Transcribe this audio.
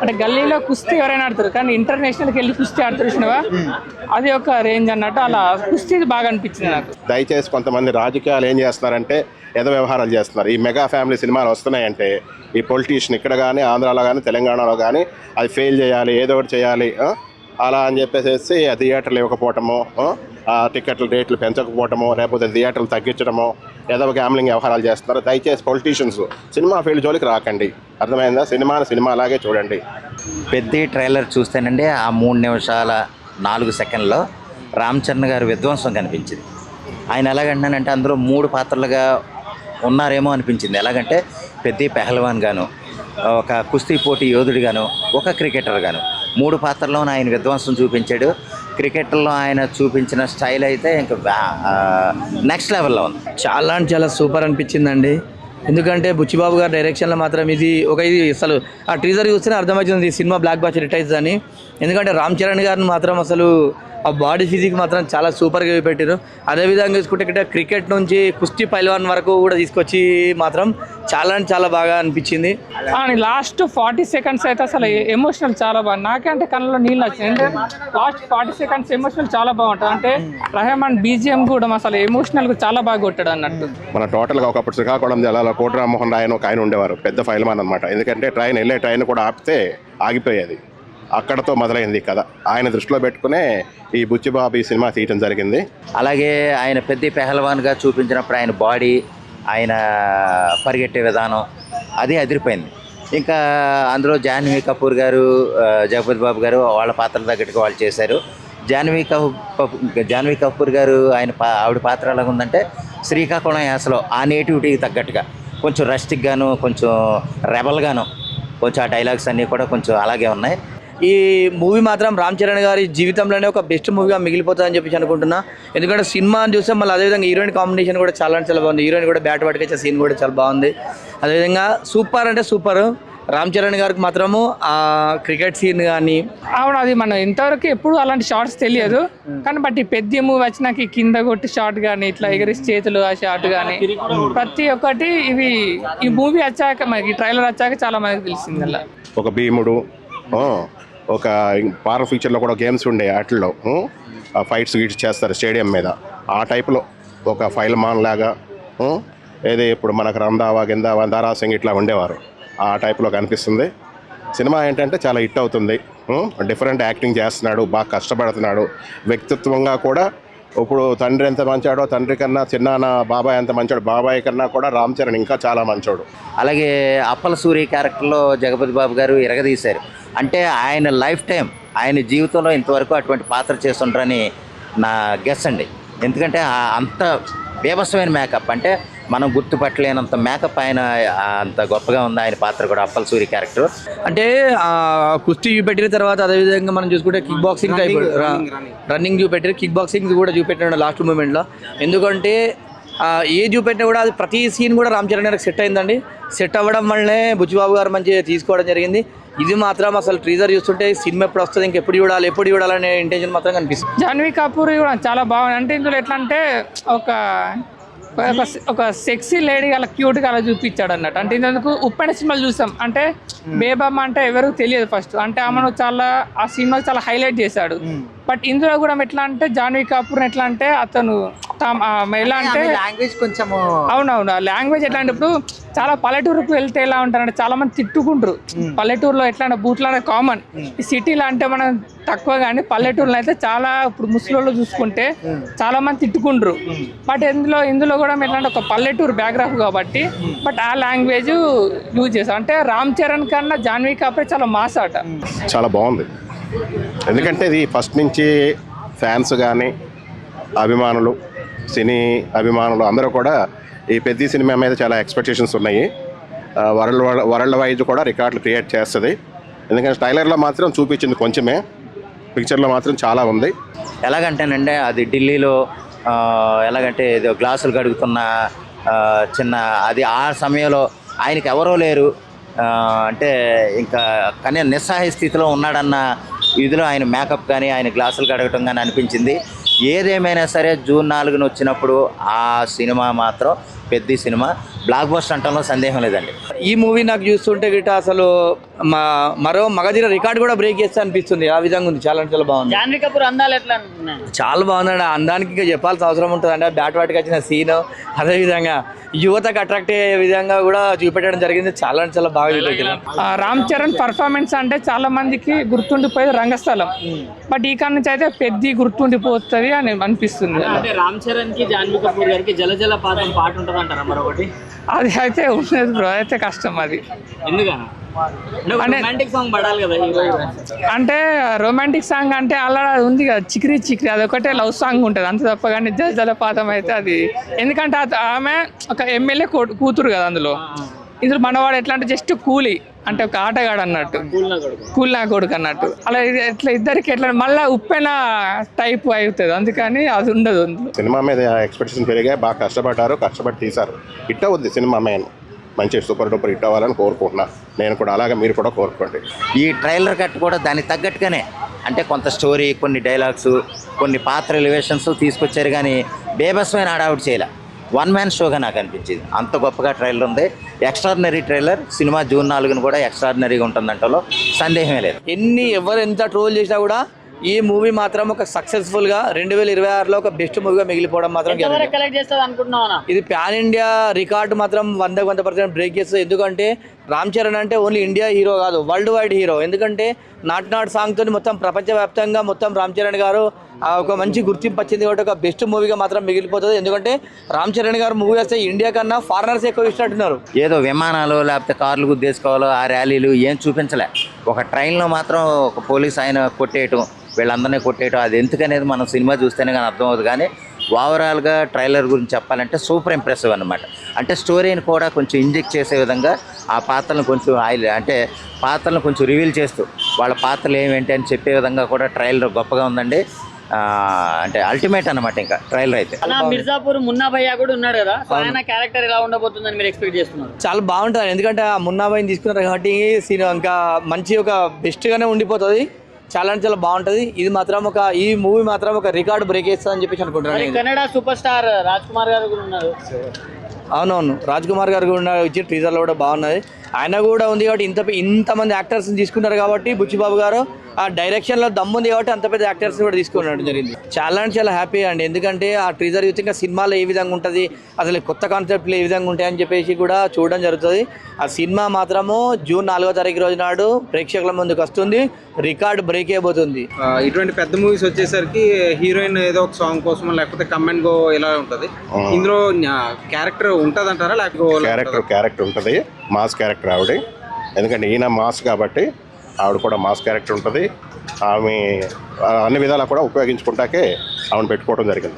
అంటే గల్లీలో కుస్తీ ఎవరైనా ఆడతారు, కానీ ఇంటర్నేషనల్కి వెళ్ళి కుస్తీ ఆడుతారు చూసినవా, అది ఒక రేంజ్ అన్నట్టు. అలా కుస్తీ బాగా అనిపించింది నాకు. దయచేసి కొంతమంది రాజకీయాలు ఏం చేస్తున్నారంటే ఏదో వ్యవహారాలు చేస్తున్నారు. ఈ మెగా ఫ్యామిలీ సినిమాలు వస్తున్నాయంటే ఈ పొలిటీషియన్ ఇక్కడ కానీ ఆంధ్రాలో కానీ తెలంగాణలో కానీ అది ఫెయిల్ చేయాలి, ఏదో ఒకటి చేయాలి అలా అని చెప్పేసి ఆ థియేటర్లు ఇవ్వకపోవటము, ఆ టికెట్ల రేట్లు పెంచకపోవటము, లేకపోతే థియేటర్లు తగ్గించడము, ఏదో గ్యామ్లింగ్ వ్యవహారాలు చేస్తున్నారు. దయచేసి పొలిటీషియన్స్ సినిమా ఫీల్డ్ జోలికి రాకండి, అర్థమైందా? సినిమా అలాగే చూడండి. పెద్ద ట్రైలర్ చూస్తేనండి ఆ 3 నిమిషాల 4 సెకండ్లో రామ్ చరణ్ గారు విధ్వంసం కనిపించింది. ఆయన ఎలాగంటానంటే అందులో 3 పాత్రలుగా ఉన్నారేమో అనిపించింది. ఎలాగంటే పెద్ద పెహల్వాన్ గాను, ఒక కుస్తీ పోటీ యోధుడిగాను, ఒక క్రికెటర్ గాను 3 పాత్రల్లోనూ ఆయన విధ్వంసం చూపించాడు. క్రికెట్లో ఆయన చూపించిన స్టైల్ అయితే ఇంకా నెక్స్ట్ లెవెల్లో ఉంది. చాలా సూపర్ అనిపించిందండి. ఎందుకంటే బుచ్చిబాబు గారి డైరెక్షన్లో మాత్రం ఇది అసలు ఆ టీజర్ చూస్తేనే అర్థమవుతుంది ఈ సినిమా బ్లాక్ బస్టర్ హిట్ అవుతుంది అని. ఎందుకంటే రామ్ చరణ్ గారిని మాత్రం అసలు ఆ బాడీ ఫిజిక్ మాత్రం చాలా సూపర్గా పెట్టారు. అదేవిధంగా చూసుకుంటే ఇక్కడ క్రికెట్ నుంచి కుస్తీ పైల్వాన్ వరకు కూడా తీసుకొచ్చి మాత్రం చాలా బాగా అనిపించింది. కానీ లాస్ట్ 40 సెకండ్స్ అయితే అసలు ఎమోషనల్ చాలా బాగా, నాకంటే కళ్ళలో నీళ్ళు వచ్చింది. అంటే లాస్ట్ 40 సెకండ్స్ ఎమోషనల్ చాలా బాగుంటుంది. అంటే రెహమాన్ బీజిఎం కూడా అసలు ఎమోషనల్ గా చాలా బాగా కొట్టాడు అన్నట్టు. మన టోటల్గా ఒకప్పుడు శ్రీకాకుళం జిల్లాలో కోటి రామ్మోహన్ రాయన్ ఒక ఆయన ఉండేవారు, పెద్ద ఫైల్మాన్ అనమాట. ఎందుకంటే ట్రైన్ కూడా ఆపితే ఆగిపోయేది. అక్కడతో మొదలైంది కథ. ఆయన దృష్టిలో పెట్టుకునే ఈ బుచ్చిబాబు ఈ సినిమా తీయటం జరిగింది. అలాగే ఆయన పెద్ద పెహల్వాన్గా చూపించినప్పుడు ఆయన బాడీ, ఆయన పరిగెట్టే విధానం అది అదిరిపోయింది. ఇంకా అందులో జాహ్నవి కపూర్ గారు, జగపతి బాబు గారు వాళ్ళ పాత్రలు తగ్గట్టుగా వాళ్ళు చేశారు. జాహ్నవి కపూర్ గారు ఆవిడ పాత్ర ఎలాగ ఉందంటే శ్రీకాకుళం యాసలో ఆ నేటివిటీకి తగ్గట్టుగా కొంచెం రస్టిక్ గాను, కొంచెం రెబల్ గాను, కొంచెం ఆ డైలాగ్స్ అన్నీ కూడా కొంచెం అలాగే ఉన్నాయి. ఈ మూవీ మాత్రం రామ్ చరణ్ గారి జీవితంలోనే ఒక బెస్ట్ మూవీగా మిగిలిపోతుందని చెప్పి అనుకుంటున్నా. ఎందుకంటే సినిమాని చూస్తే మళ్ళీ అదేవిధంగా హీరోయిన్ కాంబినేషన్ కూడా చాలా బాగుంది. హీరోయిన్ కూడా బ్యాట్ పట్టుకొచ్చే సీన్ కూడా చాలా బాగుంది. అదేవిధంగా సూపర్ అంటే సూపర్. రామ్ చరణ్ గారికి మాత్రము ఆ క్రికెట్ సీన్ కానీ అవును, అది మనం ఇంతవరకు ఎప్పుడు అలాంటి షార్ట్స్ తెలియదు. కానీ బట్ ఈ పెద్ద మూవీ వచ్చినాక కింద కొట్టి షార్ట్ కానీ ఇట్లా ఎగరి చేతులు ఆ షార్ట్ కానీ ప్రతి ఒక్కటి ఇవి ఈ మూవీ వచ్చాక మనకి ఈ ట్రైలర్ వచ్చాక చాలా మందికి తెలిసింది. అలా ఒక భీముడు, ఒక పార్క్ ఫీచర్లో కూడా గేమ్స్ ఉండే వాటిల్లో ఫైట్స్ గిట్స్ చేస్తారు స్టేడియం మీద. ఆ టైప్లో ఒక ఫైల్మాన్ లాగా ఏదో ఇప్పుడు మనకు రందావా గిందావా దారాసింగ్ ఇట్లా ఉండేవారు, ఆ టైప్లో కనిపిస్తుంది. సినిమా ఏంటంటే చాలా హిట్ అవుతుంది. డిఫరెంట్ యాక్టింగ్ చేస్తున్నాడు, బాగా కష్టపడుతున్నాడు. వ్యక్తిత్వంగా కూడా ఇప్పుడు తండ్రి ఎంత మంచాడో, తండ్రి కన్నా చిన్నాన్న బాబాయ్ ఎంత మంచాడు, బాబాయ్ కన్నా కూడా రామ్ చరణ్ ఇంకా చాలా మంచోడు. అలాగే అప్పల సూరి క్యారెక్టర్లో జగపతి బాబు గారు ఇరగదీశారు. అంటే ఆయన లైఫ్ టైం, ఆయన జీవితంలో ఇంతవరకు అటువంటి పాత్ర చేస్తుంటారని నా గెస్ అండి. ఎందుకంటే అంత బీభత్సమైన మేకప్, అంటే మనం గుర్తుపట్టలేనంత మేకప్ ఆయన అంత గొప్పగా ఉంది ఆయన పాత్ర కూడా. అప్పల సూరి క్యారెక్టర్ అంటే కుస్తీ చూపెట్టిన తర్వాత అదేవిధంగా మనం చూసుకుంటే కిక్ బాక్సింగ్ టైప్ రన్నింగ్ చూపెట్టారు, కిక్ బాక్సింగ్ కూడా చూపెట్టాడు లాస్ట్ మూమెంట్లో. ఎందుకంటే ఏ చూపెట్టినా కూడా అది ప్రతి సీన్ కూడా రామ్ చరణ్ గారికి సెట్ అయిందండి. సెట్ అవ్వడం వల్లనే బుచ్చిబాబు గారు మంచిగా తీసుకోవడం జరిగింది. ఇది మాత్రం అసలు ట్రీజర్ చూస్తుంటే సినిమా ఎప్పుడు వస్తుంది, ఇంకెప్పుడు చూడాలనే ఇంటెన్షన్ మాత్రం కనిపిస్తుంది. జాహ్నవి కపూర్ కూడా చాలా బాగుంది. అంటే ఇందులో ఎట్లా అంటే ఒక సెక్సీ లేడీ అలా క్యూట్గా అలా చూపించాడు అన్నట్టు. అంటే ఇందుకు ఉప్పెన సినిమాలు చూసాం, అంటే బేబమ్మ అంటే ఎవరికి తెలియదు ఫస్ట్, అంటే ఆమెను చాలా ఆ సినిమాకి చాలా హైలైట్ చేశాడు. బట్ ఇందులో కూడా ఎట్లా అంటే జాహ్నవి కపూర్ ఎట్లా అంటే అతను ఎలా అంటే లాంగ్వేజ్ కొంచెం అవునవును ఆ లాంగ్వేజ్ ఎట్లా అంటే ఇప్పుడు చాలా పల్లెటూరుకు వెళ్తే ఎలా ఉంటారంటే చాలా మంది తిట్టుకుంటారు. పల్లెటూరులో ఎట్లా అంటే బూట్లు అనేది కామన్, ఈ సిటీలో అంటే మనం తక్కువ, కానీ పల్లెటూరులో అయితే చాలా ఇప్పుడు ముస్లింలు చూసుకుంటే చాలా మంది తిట్టుకుంటారు. బట్ ఇందులో కూడా ఎట్లా అంటే ఒక పల్లెటూరు బ్యాక్గ్రౌండ్ కాబట్టి బట్ ఆ లాంగ్వేజ్ యూజ్ చేశారు. అంటే రామ్ చరణ్ కన్నా జాహ్నవి కపూర్ చాలా మాస్ ఆట. చాలా బాగుంది. ఎందుకంటే ఇది ఫస్ట్ నుంచి ఫ్యాన్స్ కానీ అభిమానులు, సినీ అభిమానులు అందరూ కూడా ఈ పెద్ద సినిమా మీద చాలా ఎక్స్పెక్టేషన్స్ ఉన్నాయి. వరల్డ్ వైజ్ కూడా రికార్డులు క్రియేట్ చేస్తుంది. ఎందుకంటే ట్రైలర్లో మాత్రం చూపించింది కొంచెమే, పిక్చర్లో మాత్రం చాలా ఉంది. ఎలాగంటేనంటే అది ఢిల్లీలో ఎలాగంటే ఏదో గ్లాసులు కడుగుతున్న చిన్న అది ఆ సమయంలో ఆయనకి ఎవరో లేరు, అంటే ఇంకా కానీ నిస్సహాయ స్థితిలో ఉన్నాడన్న ఇదిలో ఆయన మేకప్ కానీ ఆయన గ్లాసులు కడగటం కానీ అనిపించింది. ఏదేమైనా సరే జూన్ 4న వచ్చినప్పుడు ఆ సినిమా మాత్రం పెద్ద సినిమా బ్లాక్ బస్టర్ అంటంలో సందేహం లేదండి. ఈ మూవీ నాకు చూస్తుంటే గిట్ట అసలు మరో మగధీర రికార్డ్ కూడా బ్రేక్ చేస్తే అనిపిస్తుంది. ఆ విధంగా ఉంది, చాలా చాలా బాగుంది. జాన్వీ కపూర్ అందాలు ఎట్లా అనుకున్నాను? చాలా బాగుందండి. అందానికి ఇంకా చెప్పాల్సిన అవసరం ఉంటుంది అంటే బ్యాట్ వాటికి వచ్చిన సీన్, అదేవిధంగా యువతకు అట్రాక్ట్ అయ్యే విధంగా కూడా చూపెట్టడం జరిగింది. చాలా చాలా బాగా చూపెట్టారు. రామ్ చరణ్ పర్ఫార్మెన్స్ అంటే చాలా మందికి గుర్తుండిపోయేది రంగస్థలం, బట్ ఈ కాడ నుంచి అయితే పెద్ద గుర్తుండిపోతుంది అని అనిపిస్తుంది. అంటే రామ్ చరణ్ కి జాన్వీ కపూర్ గారికి జల పాతం పాట ఉంటుంది అంటారా మరొకటి? అది అయితే ఉండదు బ్రో, అయితే కష్టం అది. ఎందుకన్నా రొమాంటిక్ సాంగ్ పడాలి కదా హీరో. అంటే రొమాంటిక్ సాంగ్ అంటే అలా ఉంది కదా, చిక్రీ చిక్రీ, అది ఒకటే లవ్ సాంగ్ ఉంటుంది అంత తప్ప. కానీ జలపాతం అయితే అది, ఎందుకంటే ఆమె ఒక ఎమ్మెల్యే కూతురు కదా అందులో. ఇందులో మనవాడు ఎట్లా అంటే జస్ట్ కూలీ, అంటే ఒక ఆటగాడు అన్నట్టు, కూల్ నా కొడుకు అన్నట్టు. అలా ఎట్లా ఇద్దరికి ఎట్లా మళ్ళీ ఉప్పెన టైప్ అవుతుంది, అందుకని అది ఉండదు. సినిమా మీద ఎక్స్పెక్టేషన్ పెరిగాయి, బాగా కష్టపడి తీశారు. హిట్ అవుద్ది సినిమా, మెయిన్ మంచి సూపర్ డూపర్ హిట్ అవ్వాలని కోరుకుంటున్నా నేను కూడా, అలాగే మీరు కూడా కోరుకోండి. ఈ ట్రైలర్ కట్ కూడా దానికి తగ్గట్టుగానే, అంటే కొంత స్టోరీ, కొన్ని డైలాగ్స్, కొన్ని పాత్ర ఎలివేషన్స్ తీసుకొచ్చారు, కానీ బేబస్మైన హడావుడి చేయలే. వన్ మ్యాన్ షోగా నాకు అనిపించింది. అంత గొప్పగా ట్రైలర్ ఉంది, ఎక్స్ట్రాడినరీ ట్రైలర్. సినిమా జూన్ 4న కూడా ఎక్స్ట్రాడినరీగా ఉంటుందంటలో సందేహమే లేదు. ఎవరు ఎంత ట్రోల్ చేసినా కూడా ఈ మూవీ మాత్రం ఒక సక్సెస్ఫుల్గా 2026లో ఒక బెస్ట్ మూవీగా మిగిలిపోవడం మాత్రం guarantee. కలెక్ట్ చేస్తుంది అనుకుంటున్నావా? ఇది పాన్ ఇండియా రికార్డు మాత్రం 100% బ్రేక్ చేస్తుంది. ఎందుకంటే రామ్ చరణ్ అంటే ఓన్లీ ఇండియా హీరో కాదు, వరల్డ్ వైడ్ హీరో. ఎందుకంటే నాట్ సాంగ్తో మొత్తం ప్రపంచవ్యాప్తంగా మొత్తం రామ్ చరణ్ గారు ఒక మంచి గుర్తింపు వచ్చింది కాబట్టి ఒక బెస్ట్ మూవీగా మాత్రం మిగిలిపోతుంది. ఎందుకంటే రామ్ చరణ్ గారు మూవీ వస్తే ఇండియా కన్నా ఫారినర్స్ ఎక్కువ ఇష్టపడుతున్నారు. ఏదో విమానాలు లేకపోతే కార్లు గుద్దేసుకోవాలో ఆ ర్యాలీలు ఏం చూపించలే. ఒక ట్రైన్లో మాత్రం ఒక పోలీస్ ఆయన కొట్టేయటం, వీళ్ళందరినీ కొట్టేయటం, అది ఎందుకనేది మనం సినిమా చూస్తేనే కానీ అర్థమవుతుంది. కానీ ఓవరాల్గా ట్రైలర్ గురించి చెప్పాలంటే సూపర్ ఇంప్రెసివ్ అనమాట. అంటే స్టోరీని కూడా కొంచెం ఇంజెక్ట్ చేసే విధంగా ఆ పాత్రలను కొంచెం అంటే పాత్రలను కొంచెం రివీల్ చేస్తూ వాళ్ళ పాత్రలు ఏమేంటి అని చెప్పే విధంగా కూడా ట్రైలర్ గొప్పగా ఉందండి. అంటే అల్టిమేట్ అనమాట ఇంకా ట్రైలర్ అయితే. మిర్జాపూర్ మున్నా భయ్యా కూడా ఉన్నాడు కదా, ఆయన క్యారెక్టర్ ఎలా ఉండబోతుందని మీరు ఎక్స్పెక్ట్ చేస్తున్నారు? చాలా బాగుంటుంది, ఎందుకంటే ఆ మున్నా భయ్ని తీసుకున్నారు కాబట్టి ఇంకా మంచి ఒక బెస్ట్గానే ఉండిపోతుంది. చాలా అంటే చాలా బాగుంటుంది. ఇది మాత్రం ఈ మూవీ మాత్రం ఒక రికార్డు బ్రేక్ చేస్తుందని చెప్పేసి అనుకుంటున్నాను. కన్నడ సూపర్ స్టార్ రాజ్ కుమార్ గారు కూడా ఉన్నారు. అవునవును, రాజ్ కుమార్ గారు కూడా ఇచ్చి టీజర్లో కూడా బాగున్నది. ఆయన కూడా ఉంది కాబట్టి ఇంతమంది యాక్టర్స్ని తీసుకున్నారు కాబట్టి బుచ్చిబాబు గారు ఆ డైరెక్షన్లో దమ్ముంది కాబట్టి అంత పెద్ద యాక్టర్స్ని కూడా తీసుకున్నట్టు జరిగింది. చాలా అంటే చాలా హ్యాపీ అండి, ఎందుకంటే ఆ టీజర్ చూసి ఇంకా సినిమాలో ఏ విధంగా ఉంటుంది, అసలు కొత్త కాన్సెప్ట్లు ఏ విధంగా ఉంటాయని చెప్పేసి కూడా చూడడం జరుగుతుంది. ఆ సినిమా మాత్రము జూన్ 4వ తారీఖు రోజు నాడు ప్రేక్షకుల ముందుకు వస్తుంది, రికార్డ్ బ్రేక్ అయిపోతుంది. ఇటువంటి పెద్ద మూవీస్ వచ్చేసరికి హీరోయిన్ ఏదో ఒక సాంగ్ కోసం లేకపోతే కమెంట్ గో ఇలా ఉంటుంది. ఇందులో క్యారెక్టర్ ఉంటుంది అంటారా? లేకపోతే క్యారెక్టర్ ఉంటుంది, మాస్ క్యారెక్టర్ ఆవిడ. ఎందుకంటే ఈయన మాస్ కాబట్టి ఆవిడ కూడా మాస్ క్యారెక్టర్ ఉంటుంది. ఆమె అన్ని విధాలా కూడా ఉపయోగించుకుంటాకే ఆమెను పెట్టుకోవడం జరిగింది.